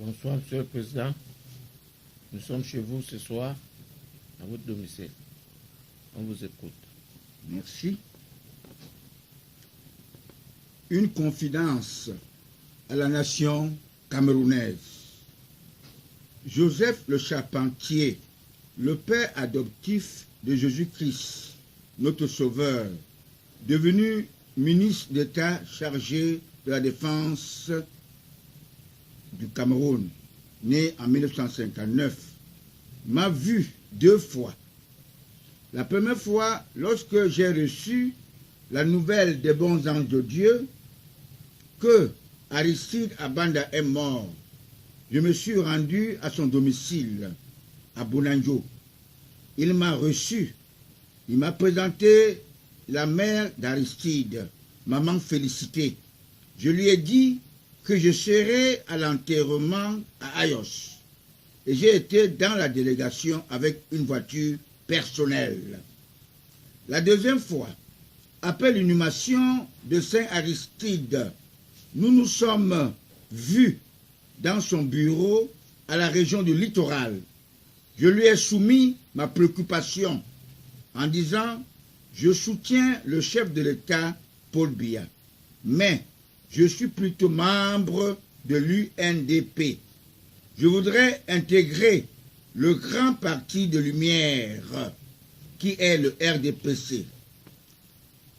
Bonsoir, Monsieur le Président. Nous sommes chez vous ce soir, à votre domicile. On vous écoute. Merci. Une confidence à la nation camerounaise. Joseph le Charpentier, le père adoptif de Jésus-Christ, notre Sauveur, devenu ministre d'État chargé de la défense du Cameroun, né en 1959, m'a vu 2 fois. La première fois, lorsque j'ai reçu la nouvelle des bons anges de Dieu que Aristide Abanda est mort, je me suis rendu à son domicile, à Bounanjo. Il m'a reçu. Il m'a présenté la mère d'Aristide, maman Félicité. Je lui ai dit que je serai à l'enterrement à Ayos. Et j'ai été dans la délégation avec une voiture personnelle. La deuxième fois, après l'inhumation de Saint Aristide, nous nous sommes vus dans son bureau à la région du littoral. Je lui ai soumis ma préoccupation en disant « Je soutiens le chef de l'État, Paul Biya, mais je suis plutôt membre de l'UNDP. Je voudrais intégrer le grand parti de lumière qui est le RDPC,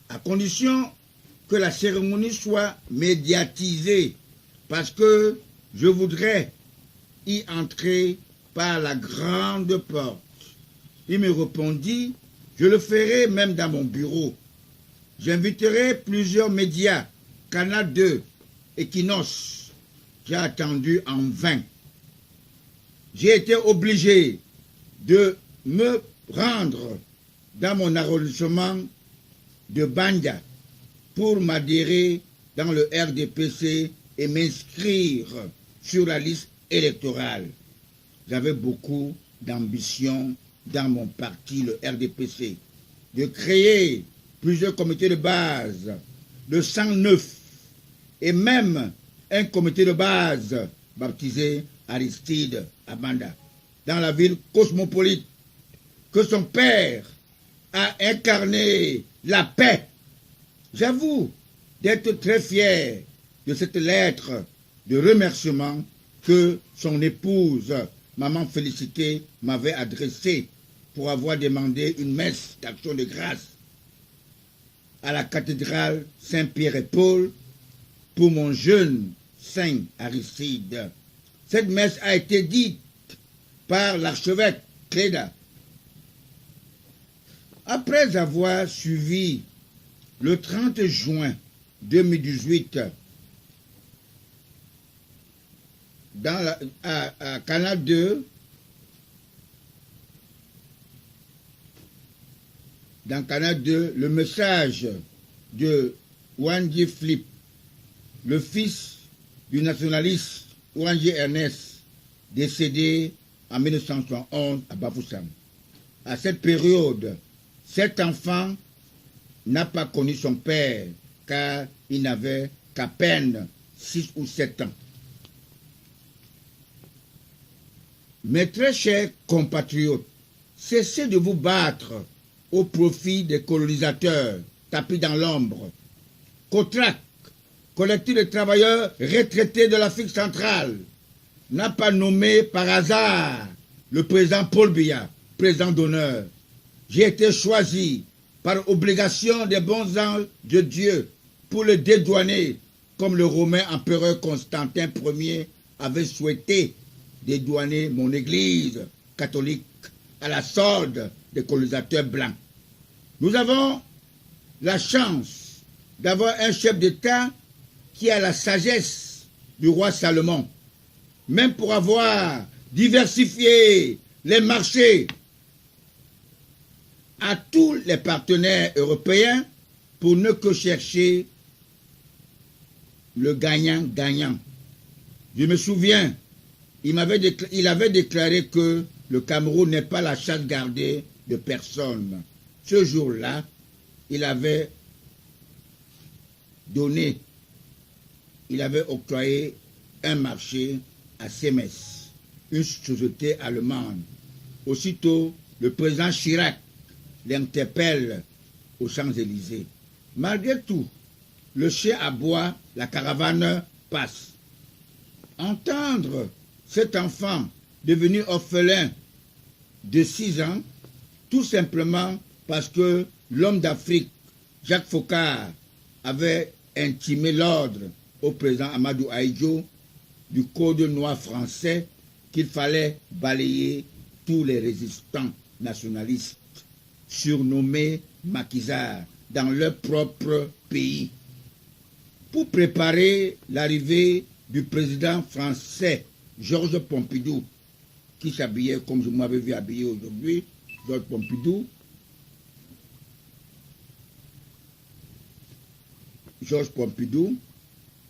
à condition que la cérémonie soit médiatisée, parce que je voudrais y entrer par la grande porte. » Il me répondit « Je le ferai même dans mon bureau. J'inviterai plusieurs médias, Canal 2, Equinox. » J'ai attendu en vain. J'ai été obligé de me rendre dans mon arrondissement de Banda pour m'adhérer dans le RDPC et m'inscrire sur la liste électorale. J'avais beaucoup d'ambition dans mon parti, le RDPC, de créer plusieurs comités de base, de 109, et même un comité de base baptisé Aristide Abanda, dans la ville cosmopolite, que son père a incarné la paix. J'avoue d'être très fier de cette lettre de remerciement que son épouse, maman Félicité, m'avait adressée pour avoir demandé une messe d'action de grâce à la cathédrale Saint-Pierre et Paul pour mon jeune Saint Aristide. Cette messe a été dite par l'archevêque Cléda. Après avoir suivi le 30 juin 2018 à Canal 2, dans Canal 2, le message de Wandji Flip, le fils du nationaliste Wandji Ernest, décédé en 1971 à Bafoussam. À cette période, cet enfant n'a pas connu son père car il n'avait qu'à peine 6 ou 7 ans. Mes très chers compatriotes, cessez de vous battre au profit des colonisateurs tapis dans l'ombre. COTRAC, collectif de travailleurs retraités de l'Afrique centrale, n'a pas nommé par hasard le président Paul Biya, président d'honneur. J'ai été choisi par obligation des bons anges de Dieu pour le dédouaner, comme le romain empereur Constantin Ier avait souhaité dédouaner mon église catholique à la solde des colonisateurs blancs. Nous avons la chance d'avoir un chef d'État qui a la sagesse du roi Salomon, même pour avoir diversifié les marchés à tous les partenaires européens pour ne que chercher le gagnant-gagnant. Je me souviens, il avait déclaré que le Cameroun n'est pas la chasse gardée de personne. Ce jour-là, il avait octroyé un marché à Siemens, une société allemande. Aussitôt, le président Chirac l'interpelle aux Champs-Élysées. Malgré tout, le chien aboie, la caravane passe. Entendre cet enfant devenu orphelin de 6 ans, tout simplement parce que l'homme d'Afrique, Jacques Foccart, avait intimé l'ordre au président Amadou Ahidjo du Code noir français qu'il fallait balayer tous les résistants nationalistes surnommés maquisards dans leur propre pays. Pour préparer l'arrivée du président français Georges Pompidou, qui s'habillait comme je m'avais vu habillé aujourd'hui, Georges Pompidou,